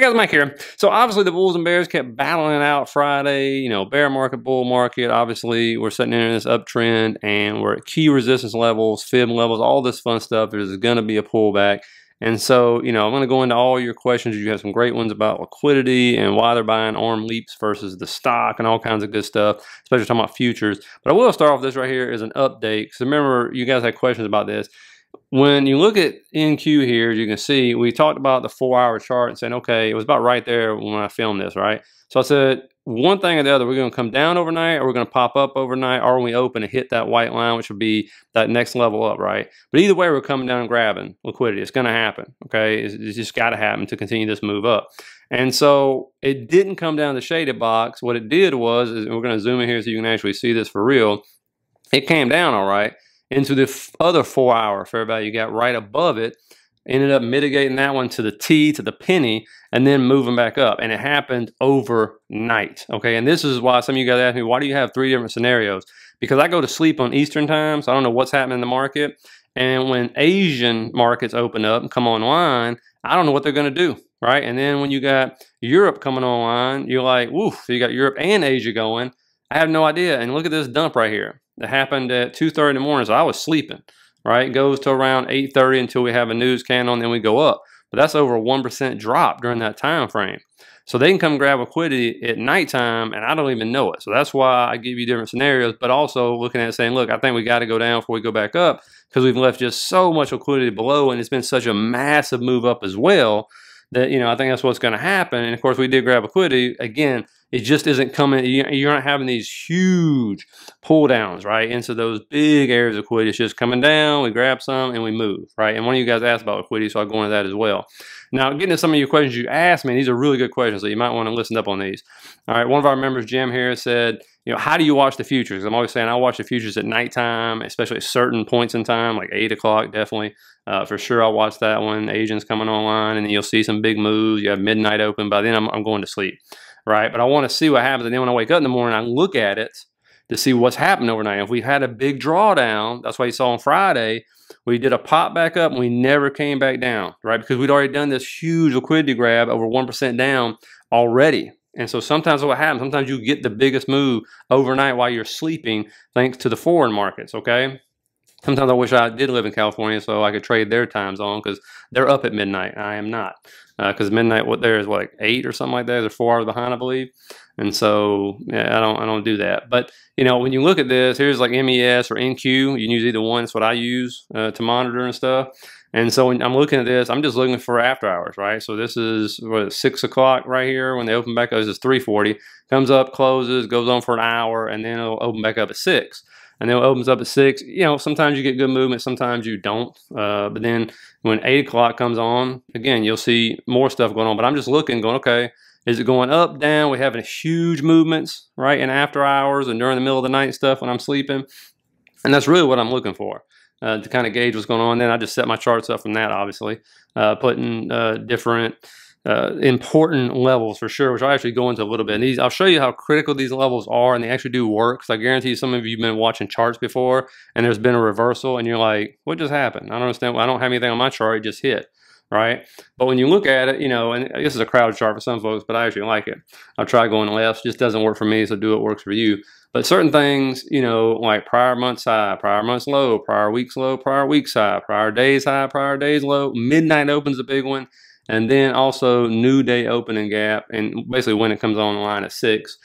Hey guys, Mike here. So obviously the bulls and bears kept battling out Friday, you know, bear market, bull market. Obviously we're sitting in this uptrend and we're at key resistance levels, fib levels, all this fun stuff. There's going to be a pullback. And so, you know, I'm going to go into all your questions. You have some great ones about liquidity and why they're buying arm leaps versus the stock and all kinds of good stuff, especially talking about futures. But I will start off this right here as an update. Because remember, you guys had questions about this. When you look at NQ here, as you can see, we talked about the 4-hour chart and saying, okay, it was about right there when I filmed this, right? So I said, one thing or the other, we're going to come down overnight or we're going to pop up overnight, or when we open and hit that white line, which would be that next level up, right? But either way, we're coming down and grabbing liquidity. It's going to happen, okay? It's just got to happen to continue this move up. And so it didn't come down the shaded box. What it did was, we're going to zoom in here so you can actually see this for real. It came down all right into the other 4-hour fair value gap right above it, ended up mitigating that one to the T, to the penny, and then moving back up. And it happened overnight, okay? And this is why some of you guys ask me, why do you have 3 different scenarios? Because I go to sleep on Eastern time, so I don't know what's happening in the market. And when Asian markets open up and come online, I don't know what they're going to do, right? And then when you got Europe coming online, you're like, woof, so you got Europe and Asia going. I have no idea. And look at this dump right here. It happened at 2:30 in the morning, so I was sleeping, right? It goes to around 8:30 until we have a news candle, and then we go up. But that's over a 1% drop during that time frame. So they can come grab liquidity at nighttime, and I don't even know it. So that's why I give you different scenarios, but also looking at saying, look, I think we got to go down before we go back up because we've left just so much liquidity below, and it's been such a massive move up as well that, you know, I think that's what's going to happen. And of course, we did grab liquidity. Again, it just isn't coming. You're not having these huge pull downs, right, into those big areas of liquidity. It's just coming down, we grab some, and we move, right? And one of you guys asked about liquidity, so I'll go into that as well. Now, getting to some of your questions you asked me, these are really good questions, so you might want to listen up on these. All right, one of our members, Jim here, said, you know, how do you watch the futures? I'm always saying I watch the futures at nighttime, especially at certain points in time, like 8 o'clock, definitely. For sure, I'll watch that one. Asians coming online, and then you'll see some big moves. You have midnight open. By then, I'm going to sleep, right? But I want to see what happens. And then when I wake up in the morning, I look at it to see what's happened overnight. If we had a big drawdown, that's why you saw on Friday, we did a pop back up and we never came back down, right? Because we'd already done this huge liquidity grab over 1% down already. And so sometimes what happens, sometimes you get the biggest move overnight while you're sleeping thanks to the foreign markets, okay? Sometimes I wish I did live in California so I could trade their time zone because they're up at midnight. I am not. Because midnight, what there is, what, like 8 or something like that? They're 4 hours behind, I believe. And so, yeah, I don't do that. But, you know, when you look at this, here's like MES or NQ. You can use either one. That's what I use to monitor and stuff. And so when I'm looking at this, I'm just looking for after hours, right? So this is, what, 6 o'clock right here when they open back up. This is 3:40. Comes up, closes, goes on for an hour, and then it'll open back up at 6. And then it opens up at 6. You know, sometimes you get good movement, sometimes you don't. But then when 8 o'clock comes on, again, you'll see more stuff going on. But I'm just looking, going, okay, is it going up, down? We're having huge movements, right, in after hours and during the middle of the night and stuff when I'm sleeping. And that's really what I'm looking for to kind of gauge what's going on. Then I just set my charts up from that, obviously, putting different important levels for sure, which I'll actually go into a little bit. And these, I'll show you how critical these levels are, and they actually do work. So I guarantee you some of you have been watching charts before and there's been a reversal and you're like, what just happened? I don't understand. I don't have anything on my chart. It just hit, right? But when you look at it, you know, and this is a crowd chart for some folks, but I actually like it. I'll try going left. It just doesn't work for me, so do what works for you. But certain things, you know, like prior month's high, prior month's low, prior week's low, prior week's high, prior day's high, prior day's low, midnight opens a big one. And then also new day opening gap, and basically when it comes online at 6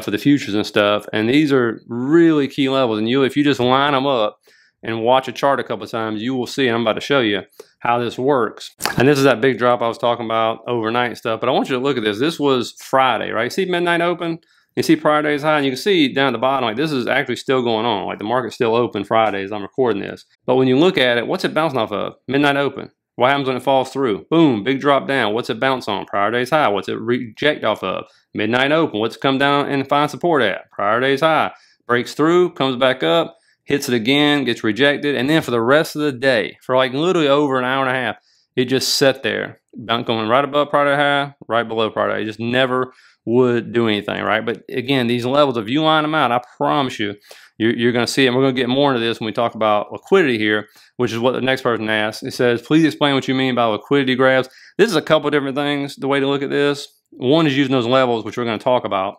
for the futures and stuff. And these are really key levels. And if you just line them up and watch a chart a couple of times, you will see, and I'm about to show you how this works. And this is that big drop I was talking about overnight stuff. But I want you to look at this. This was Friday, right? See midnight open? You see prior day's high, and you can see down at the bottom, like this is actually still going on. Like the market's still open Friday as I'm recording this. But when you look at it, what's it bouncing off of? Midnight open. What happens when it falls through? Boom, big drop down. What's it bounce on? Prior day's high. What's it reject off of? Midnight open. What's it come down and find support at? Prior day's high. Breaks through, comes back up, hits it again, gets rejected, and then for the rest of the day, for like literally over an hour and a half, it just sat there, going right above prior day high, right below prior day. It just never would do anything, right? But again, these levels, if you line them out, I promise you, you're going to see it. And we're going to get more into this when we talk about liquidity here, which is what the next person asks. It says, please explain what you mean by liquidity graphs. This is a couple different things, the way to look at this. One is using those levels, which we're going to talk about.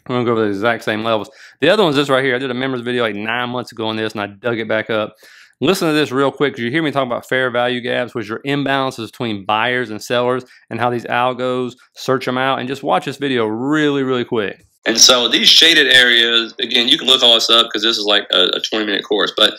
I'm going to go over the exact same levels. The other one's this right here. I did a members video like 9 months ago on this, and I dug it back up. Listen to this real quick, because you hear me talk about fair value gaps, which are imbalances between buyers and sellers, and how these algos search them out. And just watch this video really, really quick. And so these shaded areas, again, you can look all this up because this is like a 20-minute course, but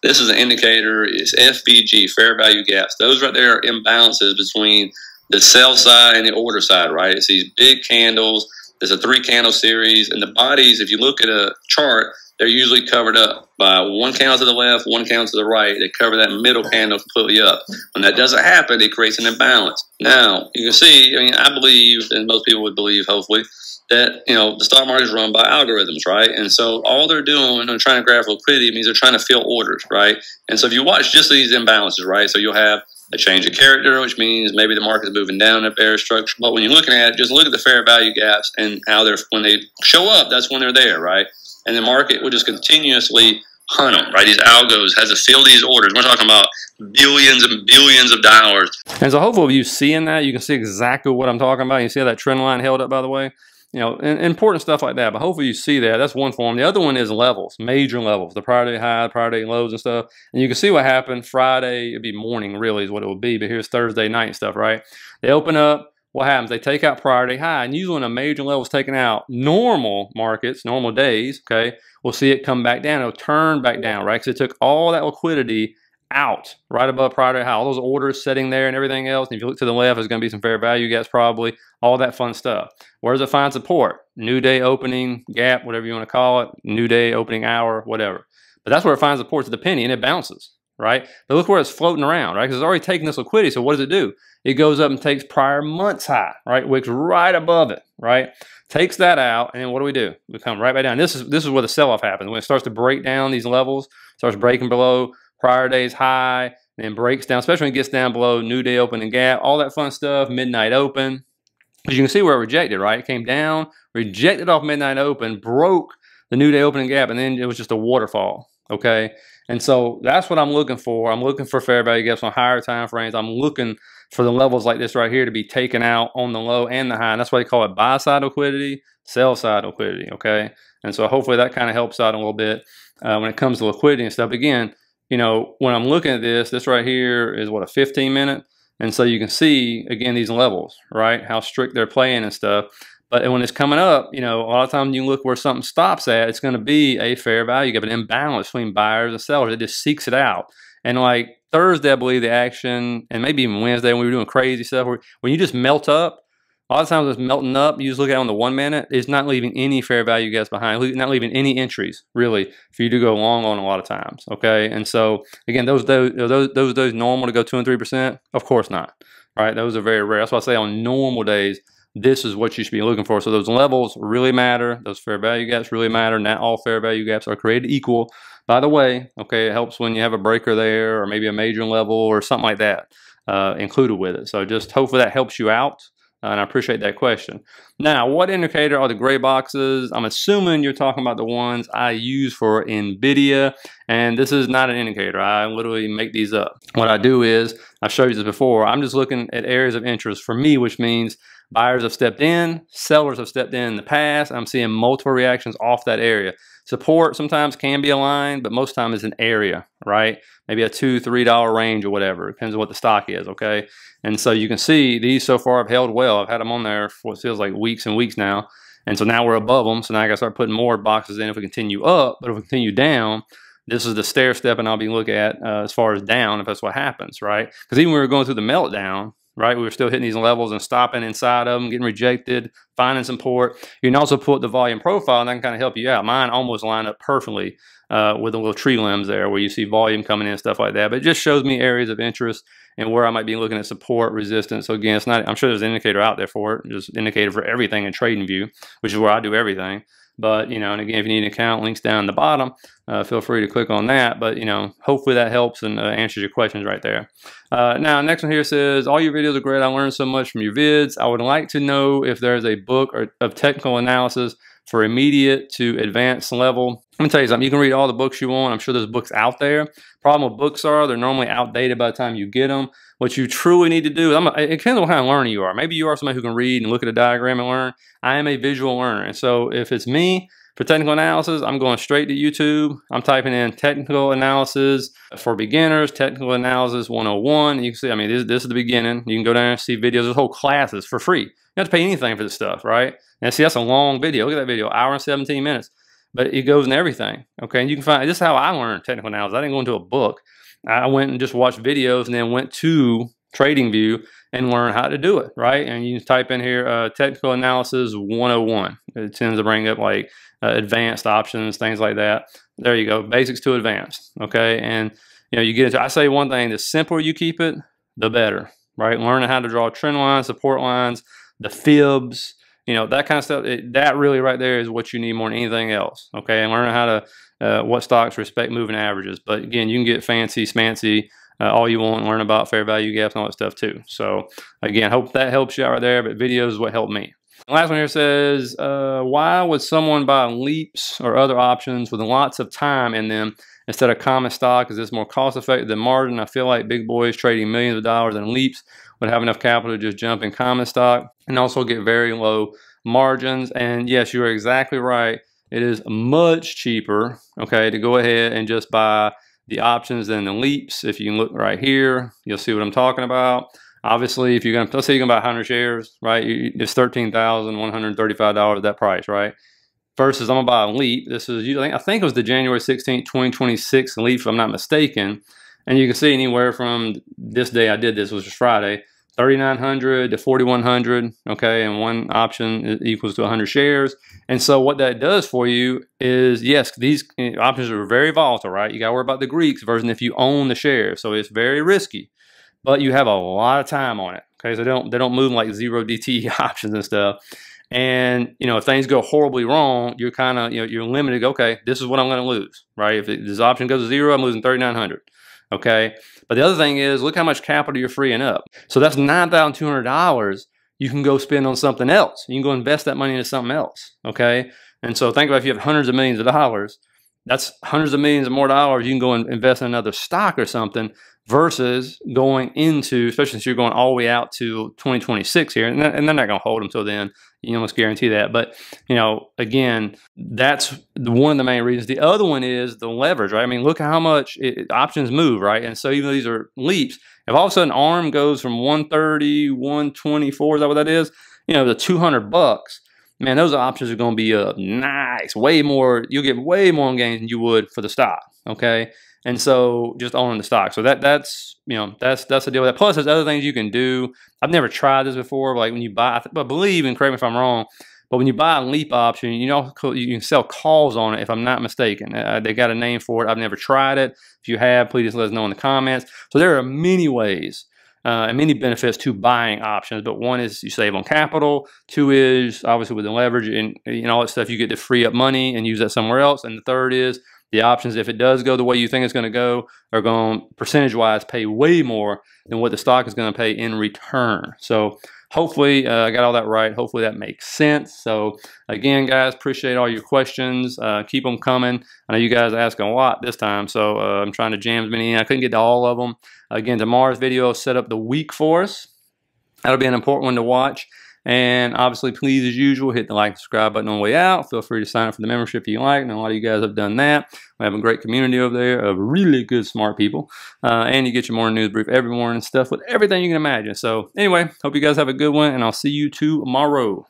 this is an indicator. It's FVG, fair value gaps. Those right there are imbalances between the sell side and the order side, right? It's these big candles. There's a 3-candle series, and the bodies, if you look at a chart, they're usually covered up by 1 candle to the left, 1 candle to the right. They cover that middle candle completely up. When that doesn't happen, it creates an imbalance. Now, you can see, I mean, I believe, and most people would believe, hopefully, that, you know, the stock market is run by algorithms, right? And so all they're doing when they're trying to graph liquidity means they're trying to fill orders, right? And so if you watch just these imbalances, right, so you'll have a change of character, which means maybe the market's moving down a bear structure. But when you're looking at it, just look at the fair value gaps and how they're, when they show up, that's when they're there, right? And the market will just continuously hunt them, right? These algos has to fill these orders. We're talking about billions and billions of dollars. And so hopefully you seeing that, you can see exactly what I'm talking about. You see how that trend line held up, by the way? You know, important stuff like that, but hopefully you see that. That's one form. The other one is levels, major levels, the prior day high, prior day lows and stuff. And you can see what happened Friday. It'd be morning really is what it would be, but here's Thursday night and stuff, right? They open up. What happens? They take out prior day high, and usually when a major level is taken out, normal markets, normal days, okay, we'll see it come back down. It'll turn back down, right? Because it took all that liquidity out right above prior day high, all those orders sitting there and everything else. And if you look to the left, there's going to be some fair value gaps probably, all that fun stuff. Where does it find support? New day opening gap, whatever you want to call it, new day opening hour, whatever. But that's where it finds support to the penny, and it bounces, right? But look where it's floating around, right? Because it's already taking this liquidity. So what does it do? It goes up and takes prior month's high, right? Wicks right above it, right? Takes that out, and then what do? We come right back down. This is where the sell-off happens. When it starts to break down these levels, starts breaking below prior day's high, and then breaks down, especially when it gets down below new day opening gap, all that fun stuff, midnight open. As you can see where it rejected, right? It came down, rejected off midnight open, broke the new day opening gap, and then it was just a waterfall, okay? And so that's what I'm looking for. I'm looking for fair value gaps on higher time frames. I'm looking for the levels like this right here to be taken out on the low and the high. And that's why they call it buy side liquidity, sell side liquidity, okay? And so hopefully that kind of helps out a little bit when it comes to liquidity and stuff. Again, you know, when I'm looking at this right here is what, a 15-minute? And so you can see, again, these levels, right? How strict they're playing and stuff. But when it's coming up, you know, a lot of times you look where something stops at, it's going to be a fair value gap, an imbalance between buyers and sellers. It just seeks it out. And like Thursday, I believe the action, and maybe even Wednesday when we were doing crazy stuff, when you just melt up, a lot of times it's melting up. You just look at it on the 1 minute. It's not leaving any fair value gaps behind, not leaving any entries, really, for you to go long on a lot of times, okay? And so, again, those normal to go 2 and 3%? Of course not, right? Those are very rare. That's why I say on normal days, this is what you should be looking for. So those levels really matter. Those fair value gaps really matter. Not all fair value gaps are created equal. By the way, okay, it helps when you have a breaker there or maybe a major level or something like that included with it. So just hopefully that helps you out. And I appreciate that question. Now, what indicator are the gray boxes? I'm assuming you're talking about the ones I use for NVIDIA. And this is not an indicator. I literally make these up. What I do is, I've showed you this before, I'm just looking at areas of interest for me, which means buyers have stepped in, sellers have stepped in the past. I'm seeing multiple reactions off that area. Support sometimes can be aligned, but most time is an area, right? Maybe a $2, $3 range or whatever. Depends on what the stock is, okay? And so you can see these so far have held well. I've had them on there for what feels like weeks and weeks now. And so now we're above them. So now I got to start putting more boxes in if we continue up. But if we continue down, this is the stair step and I'll be looking at as far as down if that's what happens, right? Because even when we were going through the meltdown, right, we were still hitting these levels and stopping inside of them, getting rejected, finding support. You can also pull up the volume profile and that can kind of help you out. Mine almost lined up perfectly with the little tree limbs there where you see volume coming in and stuff like that. But it just shows me areas of interest and where I might be looking at support, resistance. So again, it's not, I'm sure there's an indicator out there for it. There's an indicator for everything in TradingView, which is where I do everything. But, you know, and again, if you need an account, links down the bottom. Feel free to click on that. But, you know, hopefully that helps and answers your questions right there. Now, next one here says, all your videos are great. I learned so much from your vids. I would like to know if there's a book of technical analysis for immediate to advanced level. Let me tell you something. You can read all the books you want. I'm sure there's books out there. Problem with books are they're normally outdated by the time you get them. What you truly need to do, it depends on what kind of learner you are. Maybe you are somebody who can read and look at a diagram and learn. I am a visual learner. And so if it's me, for technical analysis, I'm going straight to YouTube. I'm typing in technical analysis for beginners, technical analysis 101. And you can see, I mean, this is the beginning. You can go down and see videos. There's whole classes for free. You don't have to pay anything for this stuff, right? And see, that's a long video. Look at that video, hour and 17 minutes. But it goes in everything, okay? And you can find, this is how I learned technical analysis. I didn't go into a book. I went and just watched videos and then went to TradingView and learn how to do it, right? And you type in here, technical analysis 101. It tends to bring up like advanced options, things like that. There you go, basics to advanced, okay? And you know, you get into, I say one thing, the simpler you keep it, the better, right? Learning how to draw trend lines, support lines, the fibs, you know, that kind of stuff. That really right there is what you need more than anything else, okay? And learning how to, what stocks respect moving averages. But again, you can get fancy, smancy, all you want and learn about fair value gaps and all that stuff too. So again, hope that helps you out right there, but videos is what helped me. The last one here says, why would someone buy leaps or other options with lots of time in them instead of common stock? Is this more cost effective than margin? I feel like big boys trading millions of dollars in leaps would have enough capital to just jump in common stock and also get very low margins. And yes, you are exactly right. It is much cheaper, okay, to go ahead and just buy the options than the leaps. If you can look right here, you'll see what I'm talking about. Obviously, if you're going to, let's say you're going to buy 100 shares, right? It's $13,135 at that price, right? Versus I'm going to buy a leap. This is, I think it was the January 16th, 2026 leap, if I'm not mistaken. And you can see anywhere from this day I did this, which was Friday, 3,900 to 4,100, okay? And one option equals to 100 shares. And so what that does for you is, yes, these options are very volatile, right? You got to worry about the Greeks versus if you own the shares. So it's very risky. But you have a lot of time on it, okay? So they don't move like zero DT options and stuff. And, you know, if things go horribly wrong, you're kind of, you know, you're limited. Okay, this is what I'm going to lose, right? If this option goes to zero, I'm losing 3,900, okay? But the other thing is, look how much capital you're freeing up. So that's $9,200 you can go spend on something else. You can go invest that money into something else, okay? And so think about if you have hundreds of millions of dollars, that's hundreds of millions of more dollars you can go and invest in another stock or something versus going into, especially since you're going all the way out to 2026 here, and they're not going to hold until then. You almost guarantee that. But, you know, again, that's one of the main reasons. The other one is the leverage, right? I mean, look at how much options move, right? And so even though these are leaps, if all of a sudden ARM goes from 130, 124, is that what that is? You know, the 200 bucks, man, those options are going to be up nice, way more. You'll get way more gains than you would for the stock, okay? And so just owning the stock. So that's you know, that's the deal with that. Plus, there's other things you can do. I've never tried this before, but like when you buy, I believe, and correct me if I'm wrong, but when you buy a leap option, you know, you can sell calls on it, if I'm not mistaken. They got a name for it. I've never tried it. If you have, please just let us know in the comments. So there are many ways and many benefits to buying options, but one is you save on capital. Two is obviously with the leverage and all that stuff, you get to free up money and use that somewhere else. And the third is the options, if it does go the way you think it's going to go, are going to percentage-wise pay way more than what the stock is going to pay in return. So hopefully I got all that right. Hopefully that makes sense. So again, guys, appreciate all your questions. Keep them coming. I know you guys are asking a lot this time, so I'm trying to jam as many in. I couldn't get to all of them. Again, tomorrow's video set up the week for us. That'll be an important one to watch. And obviously, please, as usual, hit the like and subscribe button on the way out. Feel free to sign up for the membership if you like. And a lot of you guys have done that. We have a great community over there of really good, smart people. And you get your morning news brief every morning and stuff with everything you can imagine. So anyway, hope you guys have a good one, and I'll see you tomorrow.